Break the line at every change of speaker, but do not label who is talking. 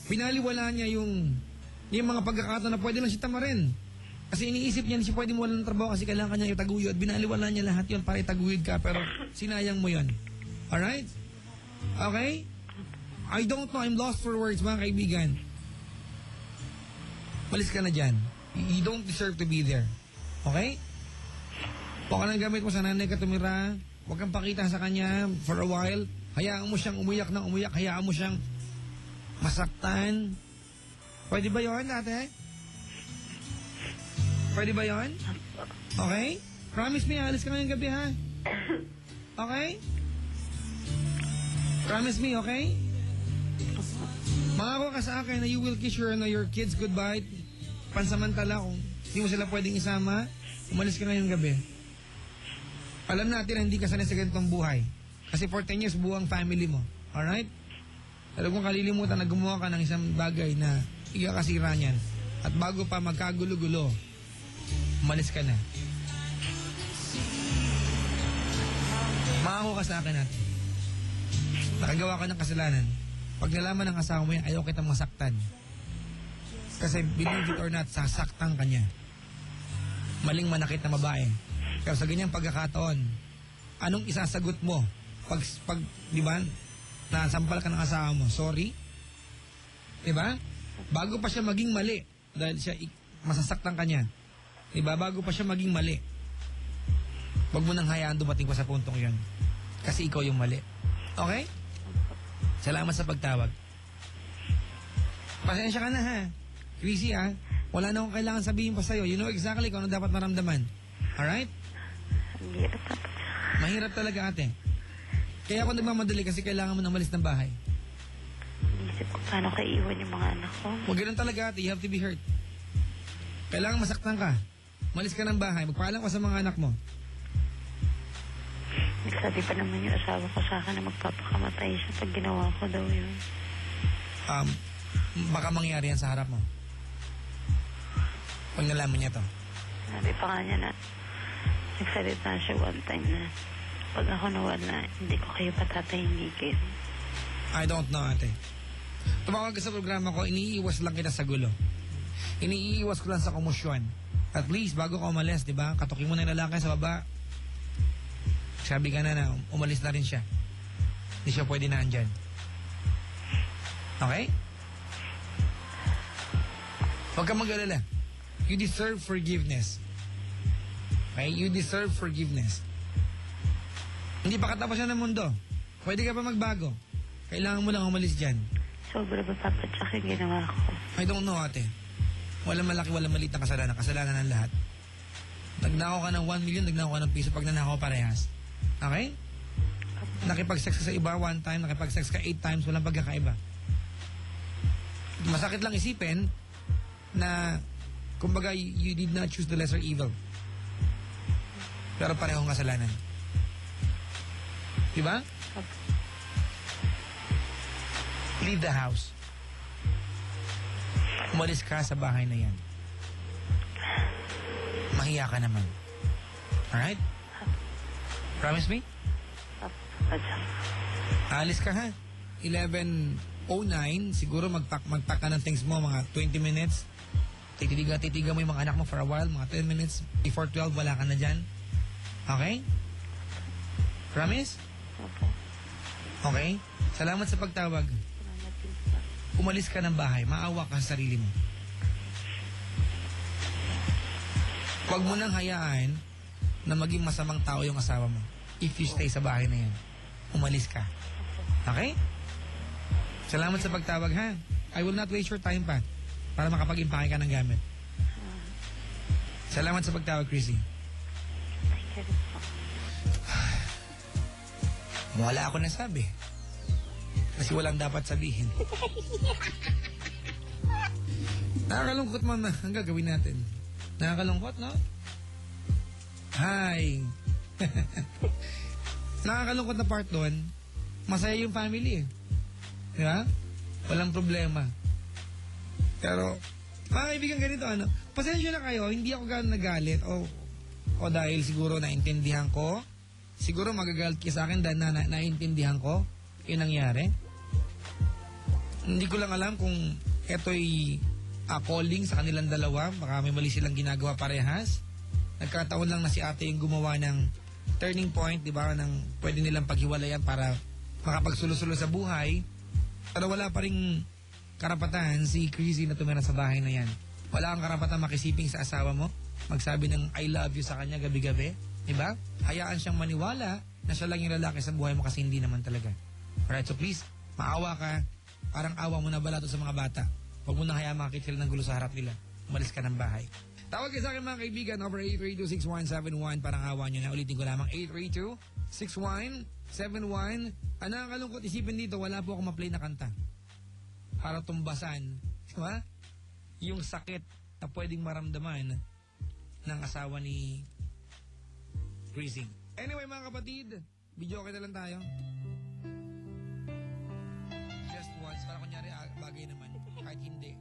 Pinaliwala niya yung mga pagkakataon na pwede lang siya tamarin. Kasi iniisip niya, hindi siya pwede mawala ng trabaho kasi kailangan niya itaguyod. Binaliwala niya lahat yun para itaguyod ka, pero sinayang mo yun. Alright? Okay? I don't know, I'm lost for words, mga kaibigan. Malis ka na dyan. You don't deserve to be there. Okay? Huwag ka nang gamit mo sa nanay ka tumira. Huwag kang pakita sa kanya for a while. Hayaan mo siyang umiyak ng umiyak. Hayaan mo siyang masaktan. Pwede ba yun, ate? Pwede ba yun? Okay? Promise me, alis ka ngayong gabi, ha? Okay? Promise me, okay? Mangako ka sa akin na you will kiss your kids goodbye. Pansamantala, kung hindi mo sila pwedeng isama, umalis ka ngayong gabi. Alam natin na hindi ka sanay sa ganitong buhay. Kasi for 10 years, buwang family mo. Alright? Alam kong kalilimutan na gumawa ka ng isang bagay na ikakasira niyan. At bago pa magkagulo-gulo, umalis ka na. Mangako ka sa akin natin. Nakagawa ka ng kasalanan. Pag nalaman ng asawa mo yan, ayaw kitang masaktan. Kasi believe it or not, sasaktan ka niya. Maling manakit na babae. Pero sa ganyang pagkakataon, anong isasagot mo? Pag di ba, nasampal ka ng asawa mo, sorry? Di ba? Bago pa siya maging mali, dahil siya masasaktan ka niya. Di ba? Bago pa siya maging mali, wag mo nang hayaan dumating pa sa puntong yun. Kasi ikaw yung mali. Okay? Salamat sa pagtawag. Pasensya ka na, ha? Chrissy, ha? Wala na akong kailangan sabihin pa sa'yo. You know exactly kung ano dapat maramdaman. Alright? Mahirap talaga, ate. Kaya ako nagmamadali kasi kailangan mo nang malis ng bahay.
Isip ko paano kaiiwan yung mga anak ko.
Huwag ganun talaga, ate. You have to be hurt. Kailangan masaktan ka. Malis ka ng bahay. Magpaalam ka sa mga anak mo.
Nagsabi pa naman yung asawa ko sa akin na magpapakamatay siya pag ginawa ko daw yun.
Baka mangyari yan sa harap mo. Pag nalaman niya to.
Sabi pa nga niya na nagsalita siya one time na pag ako nawala, hindi ko kayo patatahimikin.
I don't know, ate. Tumawag ka sa programa ko, iniiwas lang kita sa gulo. Iniiwas ko lang sa komosyon. At least, bago ka umalis, di ba? Katukin mo na yung lalaki sa baba. Sabi ka na umalis na rin siya. Hindi siya pwede na andyan. Okay? Huwag kang mag-alala. You deserve forgiveness. Okay? You deserve forgiveness. Hindi pa katapusan ng mundo. Pwede ka pa magbago. Kailangan mo lang umalis dyan.
Sobra ba papatsak yung ginawa ko?
I don't know, ate. Walang malaki, walang maliit na kasalanan. Kasalanan ng lahat. Nagnakaw ka ng 1 million, nagnakaw ka ng piso pag nanakaw parehas. Okay? Nakipag-sex ka sa iba 1 time, nakipag-sex ka 8 times, walang pagkakaiba. Masakit lang isipin na kumbaga you did not choose the lesser evil. Pero parehong kasalanan. Diba? Leave the house. Umalis ka sa bahay na yan. Mahiya ka naman. Alright? Promise me? Alis ka, ha? 11:09, siguro mag-pack ka ng things mo, mga 20 minutes. Titiga mo yung mga anak mo for a while, mga 10 minutes. Before 12, wala ka na dyan. Okay? Promise? Okay? Salamat sa pagtawag. Umalis ka ng bahay, maawa ka sa sarili mo. Huwag mo nang hayaan na maging masamang tao yung asawa mo. If you stay sa bahay na yan, umalis ka. Okay? Salamat sa pagtawag, ha? I will not waste your time pa para makapag-impake ka ng gamit. Salamat sa pagtawag, Chrissy. Wala ako nasabi. Kasi walang dapat sabihin. Nakakalungkot, mama. Ang gagawin natin. Nakakalungkot, no? Hi. Nakakalungkot na part doon, masaya yung family eh. Di ba? Walang problema. Pero, mga kaibigan ganito, ano, pasensya na kayo, hindi ako gano'n nagalit o dahil siguro naintindihan ko, siguro magagalit kayo sa akin dahil naintindihan ko yung nangyari. Hindi ko lang alam kung eto'y calling sa kanilang dalawa. Baka may mali silang ginagawa parehas. Nagkataon lang na si ate yung gumawa ng turning point, di ba, ng pwede nilang paghiwalayan para makapagsulo-sulo sa buhay. Pero wala pa rin karapatan si Chrissy na tumira sa bahay na yan. Wala kang karapatan makisiping sa asawa mo, magsabi ng I love you sa kanya gabi-gabi, di ba? Hayaan siyang maniwala na siya lang yung lalaki sa buhay mo kasi hindi naman talaga. Alright, so please, maawa ka. Parang awa mo na balato sa mga bata. Huwag mo na hayaan makakit sila ng gulo sa harap nila. Umalis ka ng bahay. Tawag kayo sa akin mga kaibigan, over 832-6171, parang awa nyo na. Ulitin ko lamang, 832-6171. Ang nakakalungkot isipin dito, wala po akong ma-play na kanta. Para tumbasan, di ba? Yung sakit na pwedeng maramdaman ng asawa ni Chrissy. Anyway mga kapatid, video okay na lang tayo. Just once, para kunyari bagay naman, kahit hindi.